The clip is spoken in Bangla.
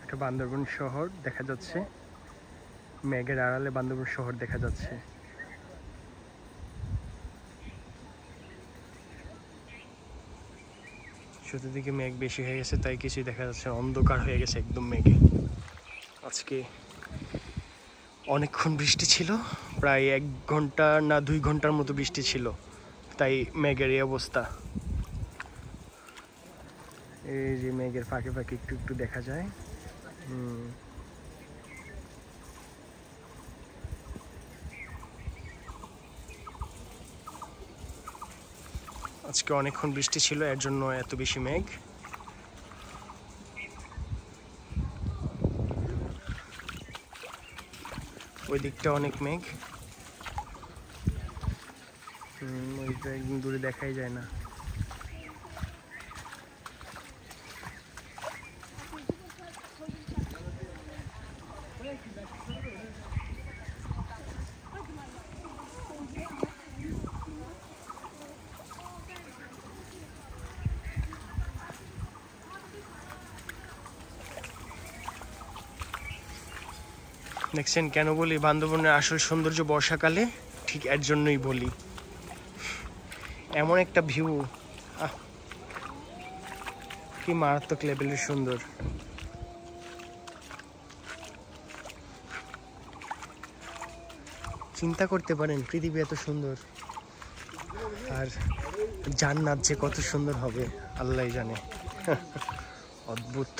একটা বান্দরবন শহর দেখা যাচ্ছে, মেঘের আড়ালে বান্দরবন শহর দেখা যাচ্ছে। চতুর্দিকে মেঘ বেশি হয়ে গেছে, তাই কিছুই দেখা যাচ্ছে না, অন্ধকার হয়ে গেছে একদম মেঘে। আজকে অনেকক্ষণ বৃষ্টি ছিল, প্রায় 1 ঘন্টা না 2 ঘন্টার মতো বৃষ্টি ছিল, তাই মেঘের এই অবস্থা। এই যে মেঘের ফাঁকে ফাঁকে একটু একটু দেখা যায়। আজকে অনেকক্ষণ বৃষ্টি ছিল, এর জন্য এত বেশি মেঘ। ওই দিকটা অনেক মেঘ, ওইটা একদম দূরে দেখাই যায় না। দেখছেন কেন বলি বান্দরবনের আসল সৌন্দর্য বর্ষাকালে? ঠিক এর জন্যই বলি, এমন একটা ভিউ, কি মারাত্মক লেভেলের সুন্দর। চিন্তা করতে পারেন পৃথিবী এত সুন্দর, আর জান্নাত যে কত সুন্দর হবে আল্লাহই জানে। অদ্ভুত।